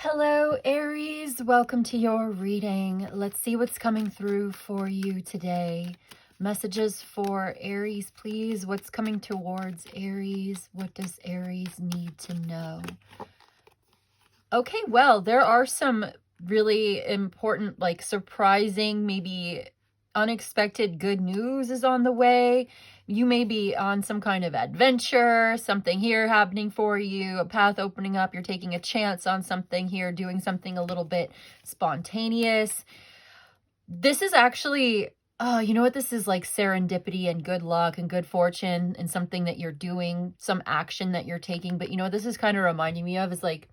Hello, Aries. Welcome to your reading. Let's see what's coming through for you today. Messages for Aries, please. What's coming towards Aries? What does Aries need to know? Okay, well, there are some really important, like surprising, maybe unexpected good news is on the way. You may be on some kind of adventure, something here happening for you, a path opening up. You're taking a chance on something here, doing something a little bit spontaneous. This is actually, oh, you know what? This is like serendipity and good luck and good fortune and something that you're doing, some action that you're taking. But you know what this is kind of reminding me of is like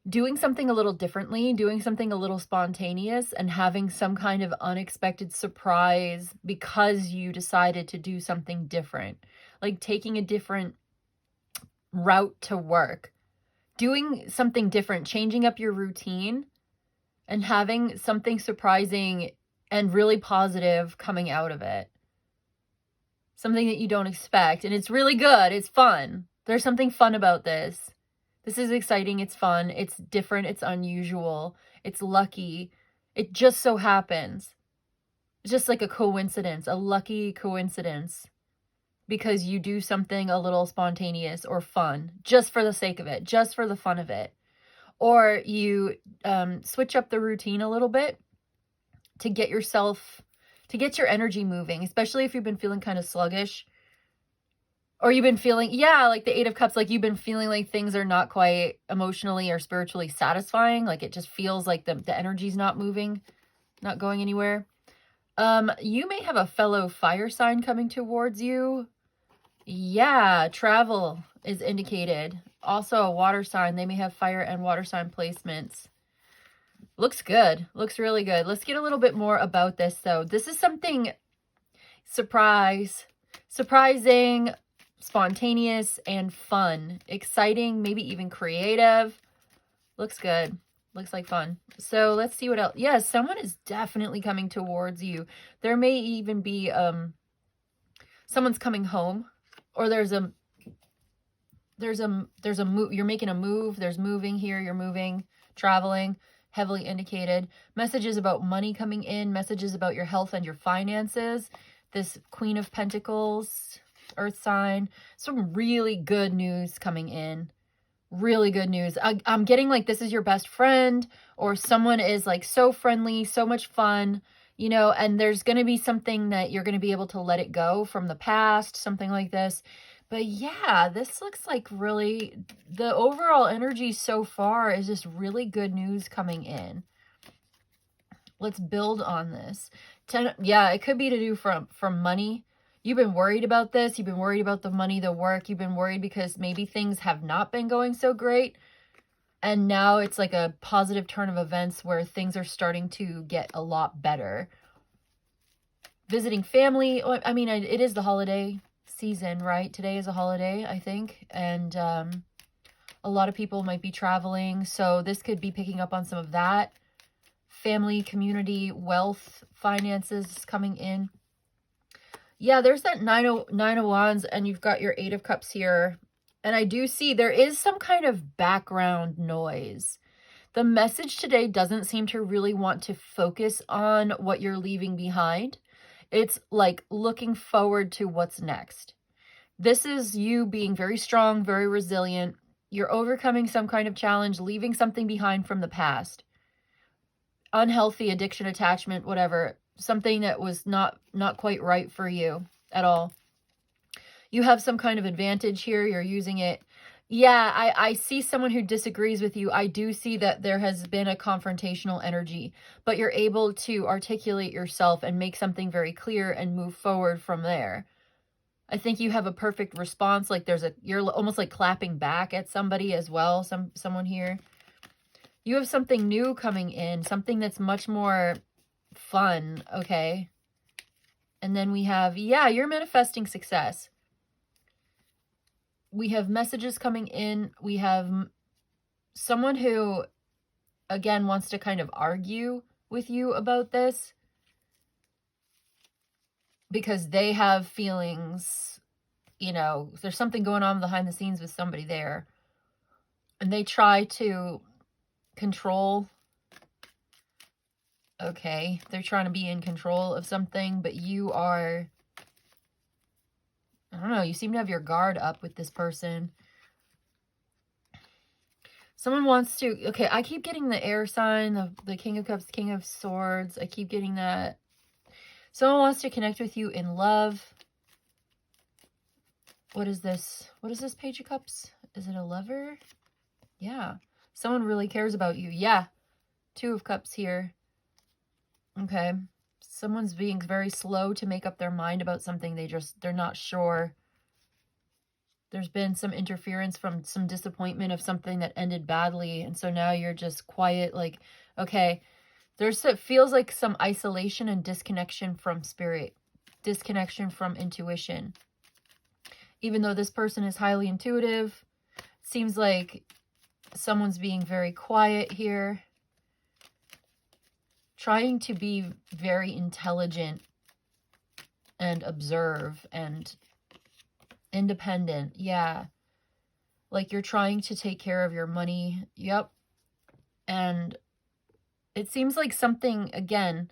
doing something a little differently, doing something a little spontaneous, and having some kind of unexpected surprise because you decided to do something different. Like taking a different route to work, doing something different, changing up your routine, and having something surprising and really positive coming out of it. Something that you don't expect. And it's really good. It's fun. There's something fun about this. This is exciting. It's fun. It's different. It's unusual. It's lucky. It just so happens. It's just like a coincidence, a lucky coincidence, because you do something a little spontaneous or fun just for the sake of it, just for the fun of it. Or you switch up the routine a little bit to get your energy moving, especially if you've been feeling kind of sluggish. Or you've been feeling, like the Eight of Cups, like you've been feeling like things are not quite emotionally or spiritually satisfying. Like it just feels like the energy's not moving, not going anywhere. You may have a fellow fire sign coming towards you. Yeah, travel is indicated. Also a water sign. They may have fire and water sign placements. Looks good. Looks really good. Let's get a little bit more about this though. This is something surprising, spontaneous, and fun. Exciting, maybe even creative. Looks good. Looks like fun. So let's see what else. Yeah, someone is definitely coming towards you. There may even be someone's coming home, or there's a move. You're making a move. There's moving here. You're moving, traveling, heavily indicated. Messages about money coming in, messages about your health and your finances. This Queen of Pentacles, Earth sign. Some really good news coming in. Really good news. I'm getting like this is your best friend, or someone is like so friendly, so much fun, and there's going to be something that you're going to be able to let it go from the past, something like this. But yeah, this looks like really, the overall energy so far is just really good news coming in. Let's build on this. It could be to do from money. You've been worried about this. You've been worried about the money, the work. You've been worried because maybe things have not been going so great. And now it's like a positive turn of events where things are starting to get a lot better. Visiting family. I mean, it is the holiday season, right? Today is a holiday, I think. And a lot of people might be traveling. So this could be picking up on some of that. Family, community, wealth, finances coming in. Yeah, there's that nine of wands, and you've got your Eight of Cups here. And I do see there is some kind of background noise. The message today doesn't seem to really want to focus on what you're leaving behind. It's like looking forward to what's next. This is you being very strong, very resilient. You're overcoming some kind of challenge, leaving something behind from the past. Unhealthy addiction, attachment, whatever. Something that was not quite right for you at all. You have some kind of advantage here. You're using it. Yeah, I see someone who disagrees with you. I do see that there has been a confrontational energy, but you're able to articulate yourself and make something very clear and move forward from there. I think you have a perfect response. Like you're almost like clapping back at somebody as well. Someone here. You have something new coming in, something that's much more fun, okay? And then we have, you're manifesting success. We have messages coming in. We have someone who, again, wants to kind of argue with you about this because they have feelings, there's something going on behind the scenes with somebody there. And they try to control. Okay, they're trying to be in control of something, but you are, I don't know, you seem to have your guard up with this person. Someone wants to, okay, I keep getting the air sign, the King of Cups, King of Swords. I keep getting that. Someone wants to connect with you in love. What is this? What is this Page of Cups? Is it a lover? Yeah. Someone really cares about you. Yeah. Two of Cups here. Okay. Someone's being very slow to make up their mind about something. They're not sure. There's been some interference from some disappointment of something that ended badly. And so now you're just quiet, like, okay, it feels like some isolation and disconnection from spirit, disconnection from intuition. Even though this person is highly intuitive, seems like someone's being very quiet here, trying to be very intelligent and observe and independent. Yeah. Like you're trying to take care of your money. Yep. And it seems like something, again,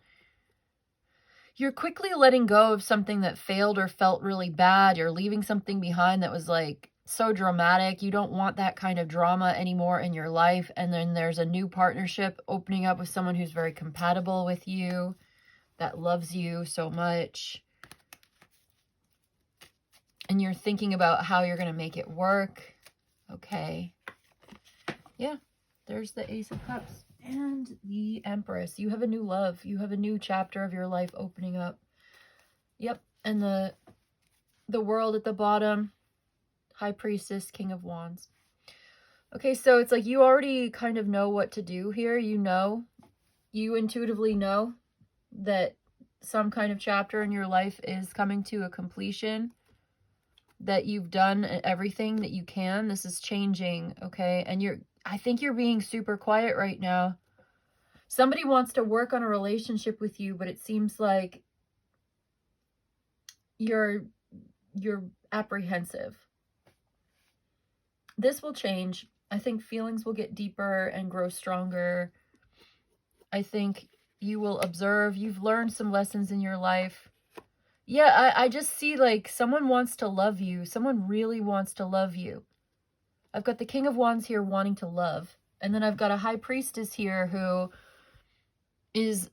you're quickly letting go of something that failed or felt really bad. You're leaving something behind that was like so dramatic. You don't want that kind of drama anymore in your life. And then there's a new partnership opening up with someone who's very compatible with you, that loves you so much. And you're thinking about how you're going to make it work. Okay. Yeah. There's the Ace of Cups and the Empress. You have a new love. You have a new chapter of your life opening up. Yep. And the World at the bottom. High Priestess, King of Wands. Okay, so it's like you already kind of know what to do here. You intuitively know that some kind of chapter in your life is coming to a completion, that you've done everything that you can. This is changing, okay? And I think you're being super quiet right now. Somebody wants to work on a relationship with you, but it seems like you're apprehensive. This will change. I think feelings will get deeper and grow stronger. I think you will observe. You've learned some lessons in your life. Yeah, I just see like someone wants to love you. Someone really wants to love you. I've got the King of Wands here wanting to love. And then I've got a High Priestess here who is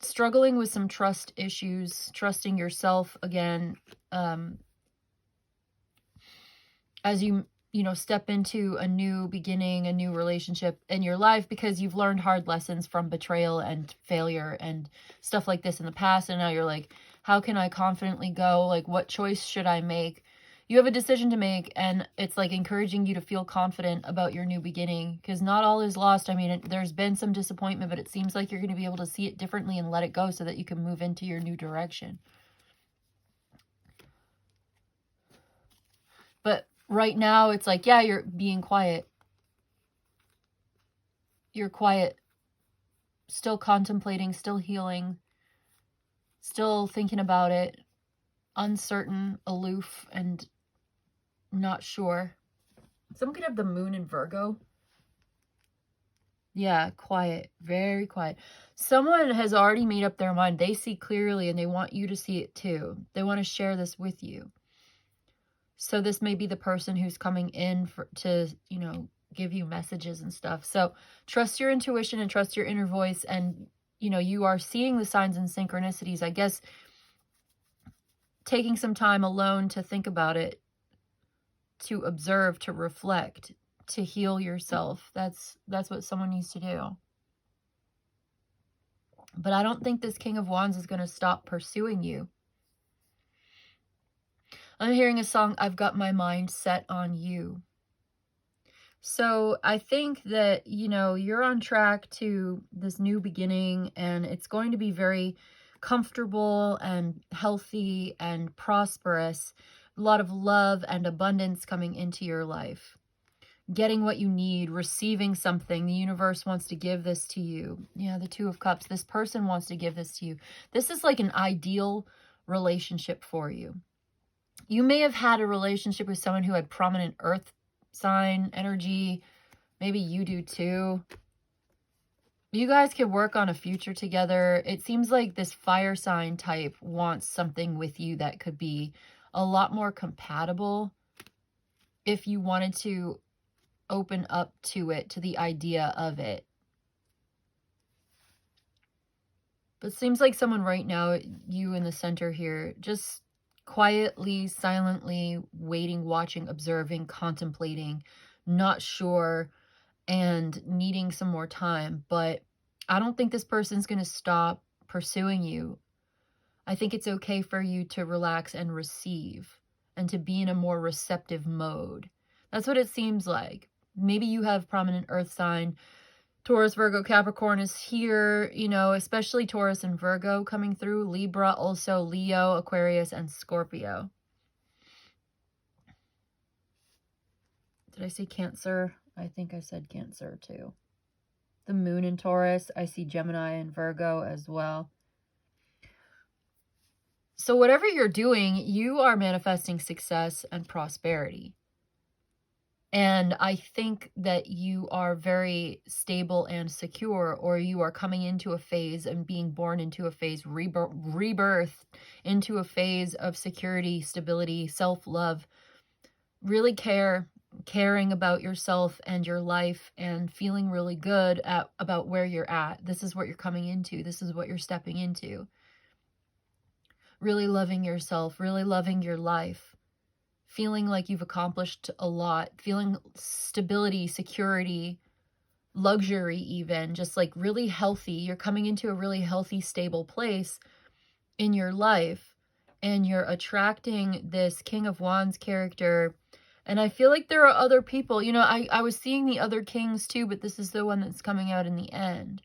struggling with some trust issues, trusting yourself again, as you step into a new beginning, a new relationship in your life, because you've learned hard lessons from betrayal and failure and stuff like this in the past. And now you're like, how can I confidently go? Like, what choice should I make? You have a decision to make, and it's like encouraging you to feel confident about your new beginning, because not all is lost. I mean, there's been some disappointment, but it seems like you're going to be able to see it differently and let it go so that you can move into your new direction. But right now, it's like, yeah, you're being quiet. You're quiet. Still contemplating, still healing, still thinking about it, uncertain, aloof, and not sure. Someone could have the moon in Virgo. Yeah, quiet, very quiet. Someone has already made up their mind. They see clearly and they want you to see it too. They want to share this with you. So this may be the person who's coming in to give you messages and stuff. So trust your intuition and trust your inner voice. And, you are seeing the signs and synchronicities. I guess taking some time alone to think about it, to observe, to reflect, to heal yourself. That's what someone needs to do. But I don't think this King of Wands is going to stop pursuing you. I'm hearing a song, I've Got My Mind Set on You. So I think that, you're on track to this new beginning, and it's going to be very comfortable and healthy and prosperous. A lot of love and abundance coming into your life. Getting what you need, receiving something. The universe wants to give this to you. Yeah, the Two of Cups. This person wants to give this to you. This is like an ideal relationship for you. You may have had a relationship with someone who had prominent earth sign energy, Maybe you do too. You guys could work on a future together. It seems like this fire sign type wants something with you that could be a lot more compatible if you wanted to open up to it, to the idea of it. But it seems like someone right now, you in the center here, just quietly, silently waiting, watching, observing, contemplating, not sure, and needing some more time. But I don't think this person's going to stop pursuing you. I think it's okay for you to relax and receive and to be in a more receptive mode. That's what it seems like. Maybe you have prominent earth sign. Taurus, Virgo, Capricorn is here, you know, especially Taurus and Virgo coming through. Libra, also Leo, Aquarius, and Scorpio. Did I say Cancer? I think I said Cancer too. The moon in Taurus. I see Gemini and Virgo as well. So whatever you're doing, you are manifesting success and prosperity. And I think that you are very stable and secure, or you are coming into a phase and being born into a phase, rebirth into a phase of security, stability, self-love, really caring about yourself and your life and feeling really good about where you're at. This is what you're coming into. This is what you're stepping into. Really loving yourself, really loving your life. Feeling like you've accomplished a lot, feeling stability, security, luxury even, just like really healthy. You're coming into a really healthy, stable place in your life, and you're attracting this King of Wands character. And I feel like there are other people, you know, I was seeing the other kings too, but this is the one that's coming out in the end.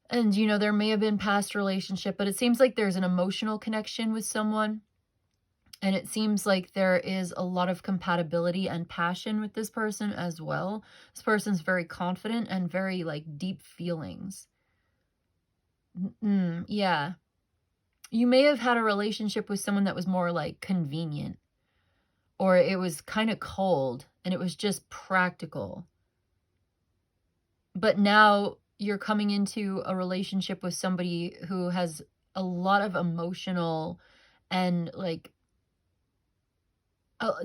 And, you know, there may have been past relationship, but it seems like there's an emotional connection with someone. And it seems like there is a lot of compatibility and passion with this person as well. This person's very confident and very like deep feelings. Yeah. You may have had a relationship with someone that was more like convenient, or it was kind of cold and it was just practical. But now you're coming into a relationship with somebody who has a lot of emotional and like,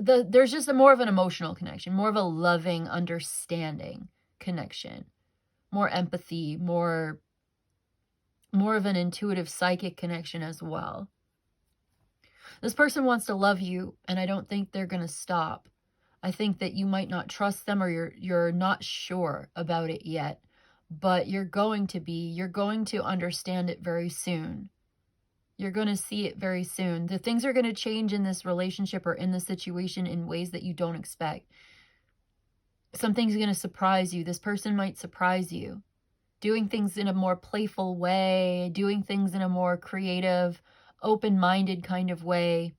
there's just more of an emotional connection, more of a loving, understanding connection, more empathy, more of an intuitive, psychic connection as well. This person wants to love you, and I don't think they're going to stop. I think that you might not trust them, or you're not sure about it yet, but you're going to understand it very soon. You're going to see it very soon. The things are going to change in this relationship or in this situation in ways that you don't expect. Something's going to surprise you. This person might surprise you. Doing things in a more playful way, doing things in a more creative, open-minded kind of way.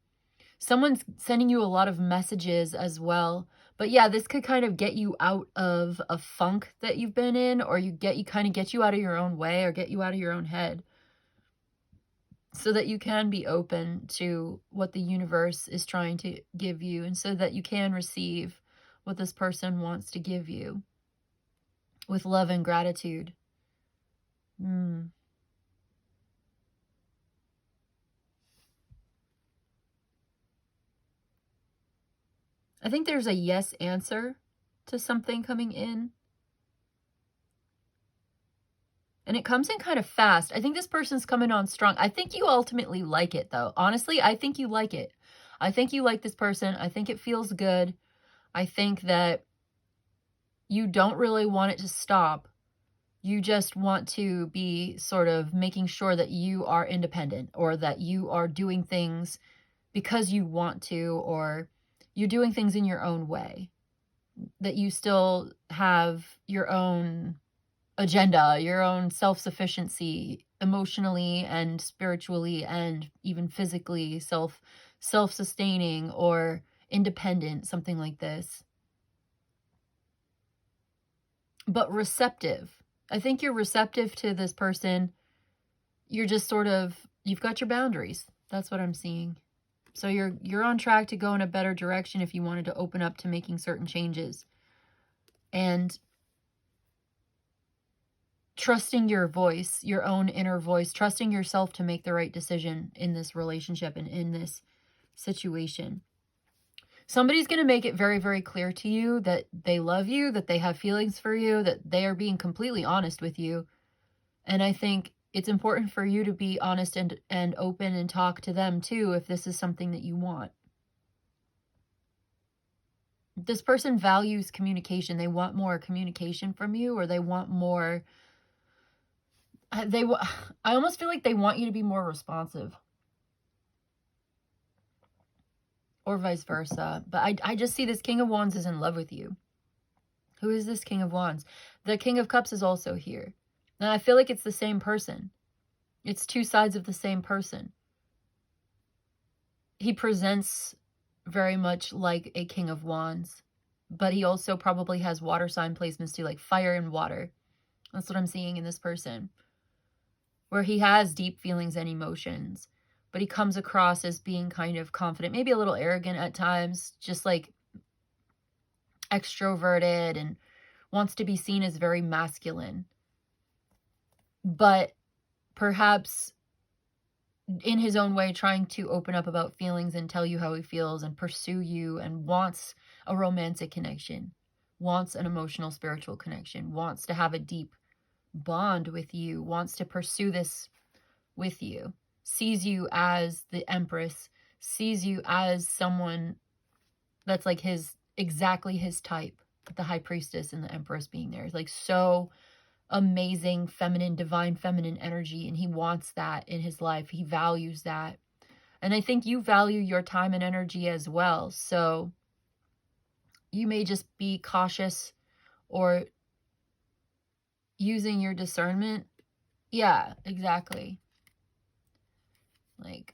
Someone's sending you a lot of messages as well. But yeah, this could kind of get you out of a funk that you've been in, or kind of get you out of your own way, or get you out of your own head, so that you can be open to what the universe is trying to give you, and so that you can receive what this person wants to give you with love and gratitude. I think there's a yes answer to something coming in. And it comes in kind of fast. I think this person's coming on strong. I think you ultimately like it, though. Honestly, I think you like it. I think you like this person. I think it feels good. I think that you don't really want it to stop. You just want to be sort of making sure that you are independent, or that you are doing things because you want to, or you're doing things in your own way, that you still have your own agenda, your own self-sufficiency, emotionally and spiritually and even physically, self-sustaining or independent, something like this. But receptive. I think you're receptive to this person. You're just sort of, you've got your boundaries. That's what I'm seeing. So you're on track to go in a better direction if you wanted to open up to making certain changes. and trusting your voice, your own inner voice, trusting yourself to make the right decision in this relationship and in this situation. Somebody's going to make it very, very clear to you that they love you, that they have feelings for you, that they are being completely honest with you. And I think it's important for you to be honest and open and talk to them too if this is something that you want. This person values communication. They want more communication from you, or they want more. I almost feel like they want you to be more responsive, or vice versa. But I just see this King of Wands is in love with you. Who is this King of Wands? The King of Cups is also here. And I feel like it's the same person. It's two sides of the same person. He presents very much like a King of Wands, but he also probably has water sign placements too, like fire and water. That's what I'm seeing in this person, where he has deep feelings and emotions, but he comes across as being kind of confident, maybe a little arrogant at times, just like extroverted, and wants to be seen as very masculine, but perhaps in his own way trying to open up about feelings and tell you how he feels and pursue you, and wants a romantic connection, wants an emotional, spiritual connection, wants to have a deep bond with you, wants to pursue this with you, sees you as the Empress, sees you as someone that's like exactly his type, the High Priestess and the Empress being there. It's like so amazing, feminine, divine feminine energy, and he wants that in his life. He values that. And I think you value your time and energy as well. So you may just be cautious or using your discernment. Yeah, exactly. Like,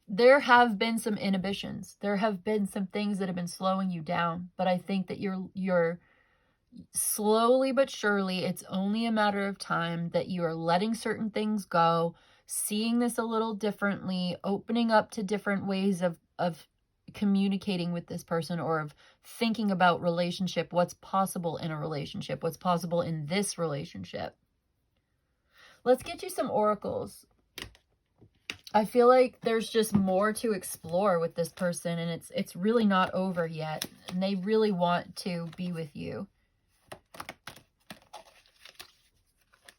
there have been some inhibitions. There have been some things that have been slowing you down, but I think that you're slowly but surely, it's only a matter of time that you are letting certain things go, seeing this a little differently, opening up to different ways of communicating with this person, or of thinking about relationship, what's possible in a relationship, what's possible in this relationship. Let's get you some oracles. I feel like there's just more to explore with this person, and it's really not over yet, and they really want to be with you.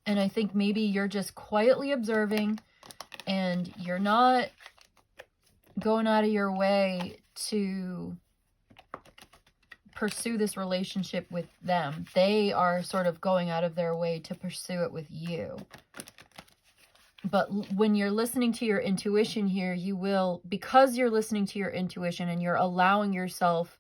And I think maybe you're just quietly observing, and you're not going out of your way to pursue this relationship with them. They are sort of going out of their way to pursue it with you. But when you're listening to your intuition here, you will, because you're listening to your intuition and you're allowing yourself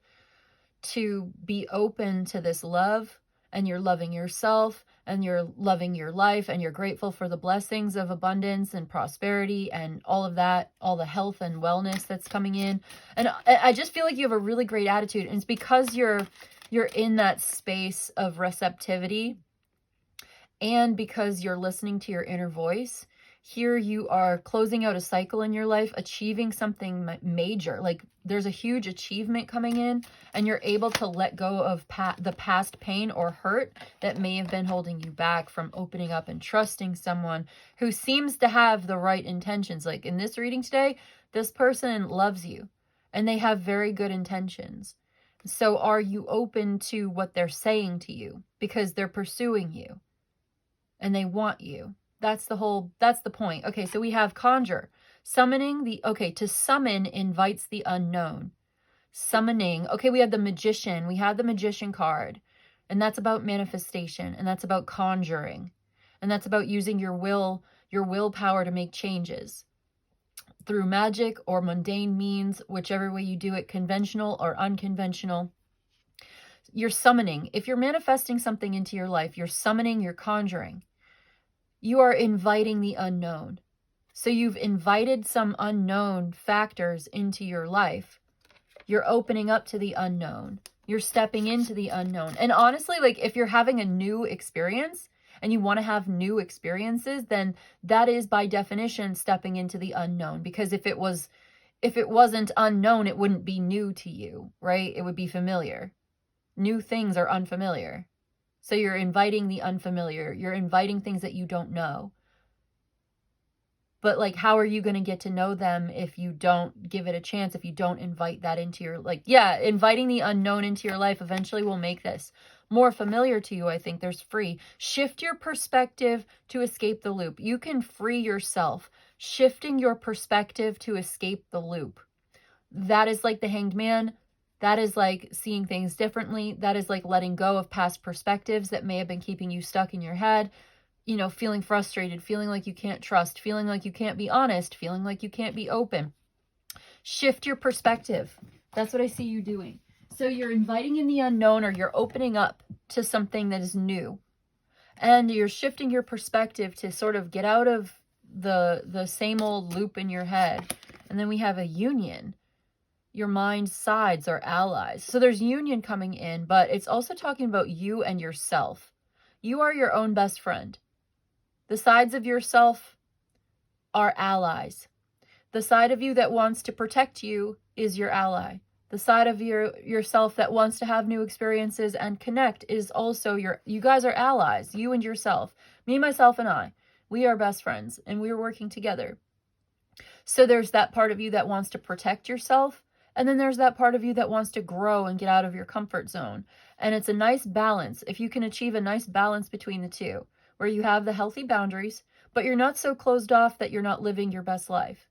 to be open to this love, and you're loving yourself, and you're loving your life, and you're grateful for the blessings of abundance and prosperity and all of that, all the health and wellness that's coming in. And I just feel like you have a really great attitude, and it's because you're in that space of receptivity, and because you're listening to your inner voice. Here you are closing out a cycle in your life, achieving something major. Like, there's a huge achievement coming in, and you're able to let go of the past pain or hurt that may have been holding you back from opening up and trusting someone who seems to have the right intentions. Like in this reading today, this person loves you and they have very good intentions. So are you open to what they're saying to you? Because they're pursuing you and they want you. That's the point. Okay, so we have conjure. Summoning to summon invites the unknown. Summoning. Okay, we have the magician. We have the magician card. And that's about manifestation. And that's about conjuring. And that's about using your willpower to make changes. Through magic or mundane means, whichever way you do it, conventional or unconventional. You're summoning. If you're manifesting something into your life, you're summoning, you're conjuring. You are inviting the unknown. So you've invited some unknown factors into your life. You're opening up to the unknown. You're stepping into the unknown. And honestly, like if you're having a new experience and you want to have new experiences, then that is by definition stepping into the unknown. Because if it wasn't unknown, it wouldn't be new to you, right? It would be familiar. New things are unfamiliar. So you're inviting the unfamiliar. You're inviting things that you don't know. But like, how are you going to get to know them if you don't give it a chance, if you don't invite that into your, like, yeah, inviting the unknown into your life eventually will make this more familiar to you. I think there's free. Shift your perspective to escape the loop. You can free yourself. Shifting your perspective to escape the loop. That is like the Hanged Man. That is like seeing things differently. That is like letting go of past perspectives that may have been keeping you stuck in your head. You know, feeling frustrated, feeling like you can't trust, feeling like you can't be honest, feeling like you can't be open. Shift your perspective. That's what I see you doing. So you're inviting in the unknown, or you're opening up to something that is new. And you're shifting your perspective to sort of get out of the same old loop in your head. And then we have a union. Your mind's sides are allies. So there's union coming in, but it's also talking about you and yourself. You are your own best friend. The sides of yourself are allies. The side of you that wants to protect you is your ally. The side of yourself that wants to have new experiences and connect is also you guys are allies, you and yourself. Me, myself, and I. We are best friends, and we are working together. So there's that part of you that wants to protect yourself, and then there's that part of you that wants to grow and get out of your comfort zone. And it's a nice balance. If you can achieve a nice balance between the two, where you have the healthy boundaries, but you're not so closed off that you're not living your best life.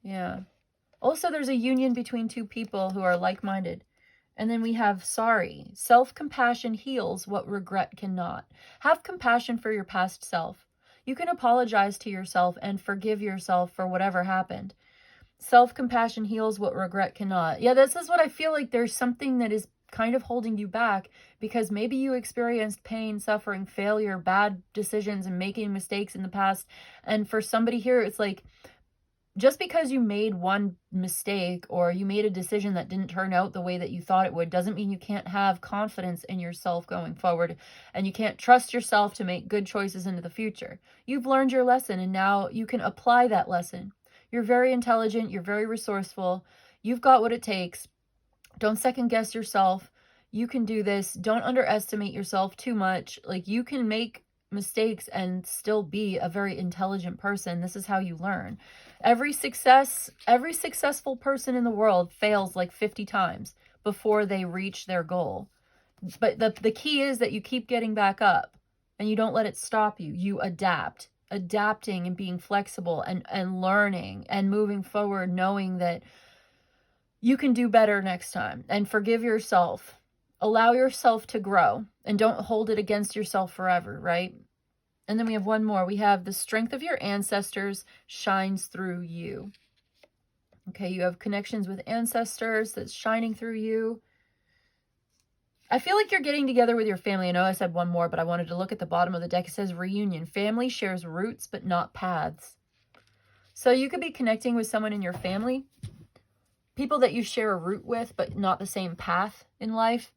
Yeah. Also, there's a union between two people who are like-minded. And then we have sorry. Self-compassion heals what regret cannot. Have compassion for your past self. You can apologize to yourself and forgive yourself for whatever happened. Self-compassion heals what regret cannot. Yeah, this is what I feel like. There's something that is kind of holding you back because maybe you experienced pain, suffering, failure, bad decisions, and making mistakes in the past. And for somebody here, it's like, just because you made one mistake or you made a decision that didn't turn out the way that you thought it would doesn't mean you can't have confidence in yourself going forward, and you can't trust yourself to make good choices into the future. You've learned your lesson, and now you can apply that lesson. You're very intelligent. You're very resourceful. You've got what it takes. Don't second guess yourself. You can do this. Don't underestimate yourself too much. Like, you can make mistakes and still be a very intelligent person. This is how you learn. Every successful person in the world fails like 50 times before they reach their goal. But the key is that you keep getting back up and you don't let it stop you. You adapt. Adapting and being flexible and learning and moving forward, knowing that you can do better next time, and forgive yourself. Allow yourself to grow and don't hold it against yourself forever, right? And then we have one more. We have the strength of your ancestors shines through you. Okay, you have connections with ancestors that's shining through you. I feel like you're getting together with your family. I know I said one more, but I wanted to look at the bottom of the deck. It says reunion. Family shares roots, but not paths. So you could be connecting with someone in your family, people that you share a root with, but not the same path in life.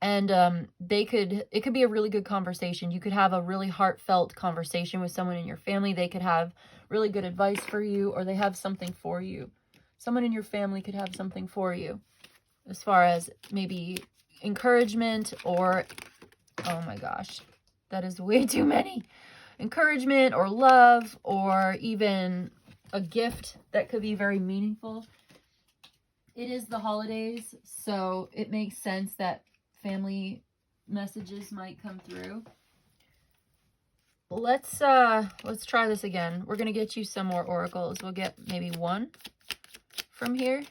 And it could be a really good conversation. You could have a really heartfelt conversation with someone in your family. They could have really good advice for you, or they have something for you. Someone in your family could have something for you as far as maybe encouragement, or, oh my gosh, that is way too many. Encouragement or love, or even a gift that could be very meaningful. It is the holidays, so it makes sense that family messages might come through. Let's try this again. We're gonna get you some more oracles. We'll get maybe one from here.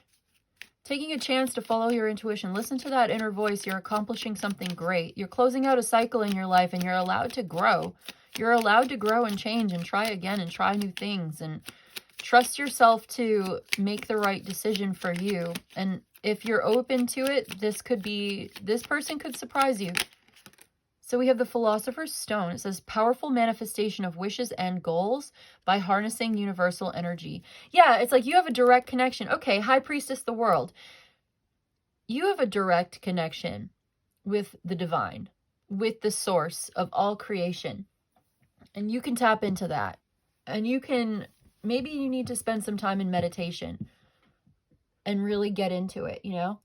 Taking a chance to follow your intuition. Listen to that inner voice. You're accomplishing something great. You're closing out a cycle in your life, and you're allowed to grow. You're allowed to grow and change and try again and try new things, and trust yourself to make the right decision for you. And if you're open to it, this person could surprise you. So we have the Philosopher's Stone. It says, powerful manifestation of wishes and goals by harnessing universal energy. Yeah, it's like you have a direct connection. Okay, High Priestess the world. You have a direct connection with the divine, with the source of all creation. And you can tap into that. And maybe you need to spend some time in meditation and really get into it, you know?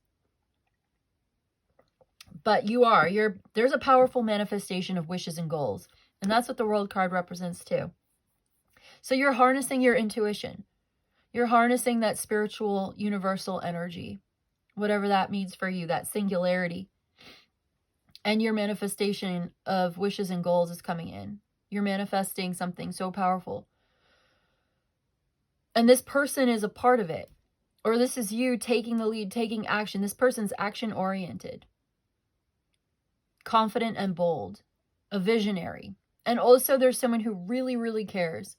But there's a powerful manifestation of wishes and goals. And that's what the World card represents too. So you're harnessing your intuition. You're harnessing that spiritual, universal energy, whatever that means for you, that singularity. And your manifestation of wishes and goals is coming in. You're manifesting something so powerful. And this person is a part of it. Or this is you taking the lead, taking action. This person's action-oriented, confident and bold, a visionary. And also there's someone who really, really cares.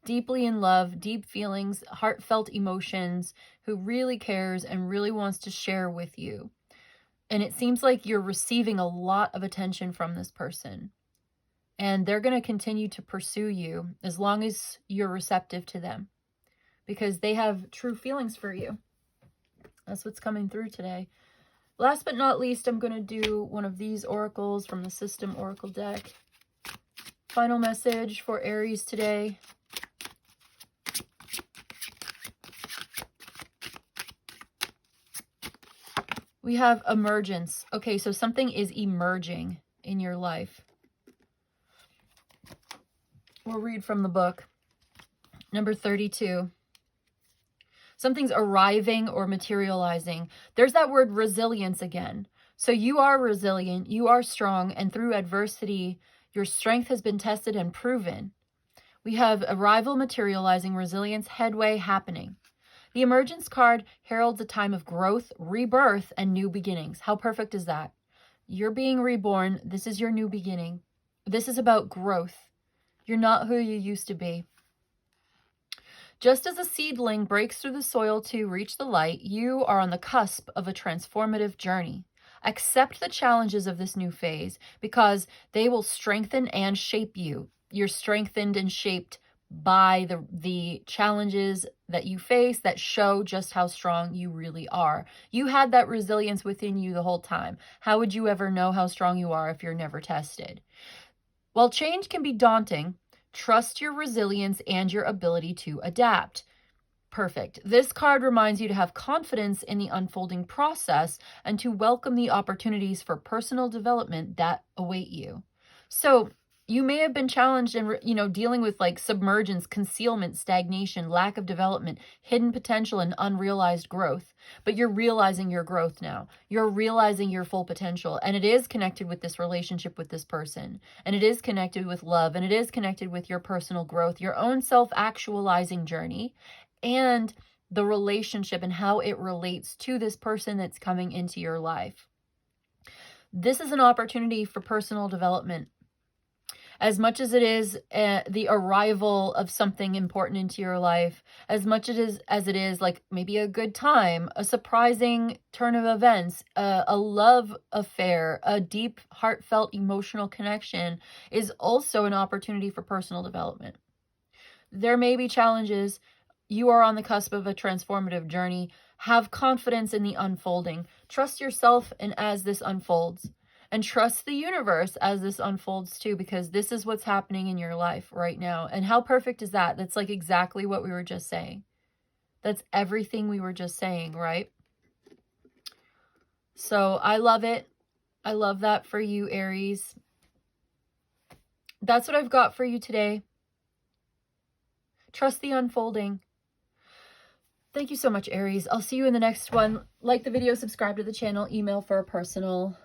Deeply in love, deep feelings, heartfelt emotions, who really cares and really wants to share with you. And it seems like you're receiving a lot of attention from this person. And they're going to continue to pursue you as long as you're receptive to them, because they have true feelings for you. That's what's coming through today. Last but not least, I'm going to do one of these oracles from the System Oracle deck. Final message for Aries today. We have emergence. Okay, so something is emerging in your life. We'll read from the book. Number 32. Something's arriving or materializing. There's that word resilience again. So you are resilient, you are strong, and through adversity, your strength has been tested and proven. We have arrival materializing, resilience, headway happening. The emergence card heralds a time of growth, rebirth, and new beginnings. How perfect is that? You're being reborn. This is your new beginning. This is about growth. You're not who you used to be. Just as a seedling breaks through the soil to reach the light, you are on the cusp of a transformative journey. Accept the challenges of this new phase because they will strengthen and shape you. You're strengthened and shaped by the challenges that you face that show just how strong you really are. You had that resilience within you the whole time. How would you ever know how strong you are if you're never tested? While change can be daunting, trust your resilience and your ability to adapt. Perfect. This card reminds you to have confidence in the unfolding process and to welcome the opportunities for personal development that await you. So you may have been challenged in, dealing with like submergence, concealment, stagnation, lack of development, hidden potential, and unrealized growth. But you're realizing your growth now. You're realizing your full potential. And it is connected with this relationship with this person. And it is connected with love. And it is connected with your personal growth, your own self-actualizing journey, and the relationship and how it relates to this person that's coming into your life. This is an opportunity for personal development. As much as it is the arrival of something important into your life, as much as it is like maybe a good time, a surprising turn of events, a love affair, a deep, heartfelt, emotional connection, is also an opportunity for personal development. There may be challenges. You are on the cusp of a transformative journey. Have confidence in the unfolding. Trust yourself and as this unfolds. And trust the universe as this unfolds too, because this is what's happening in your life right now. And how perfect is that? That's like exactly what we were just saying. That's everything we were just saying, right? So I love it. I love that for you, Aries. That's what I've got for you today. Trust the unfolding. Thank you so much, Aries. I'll see you in the next one. Like the video, subscribe to the channel, email for a personal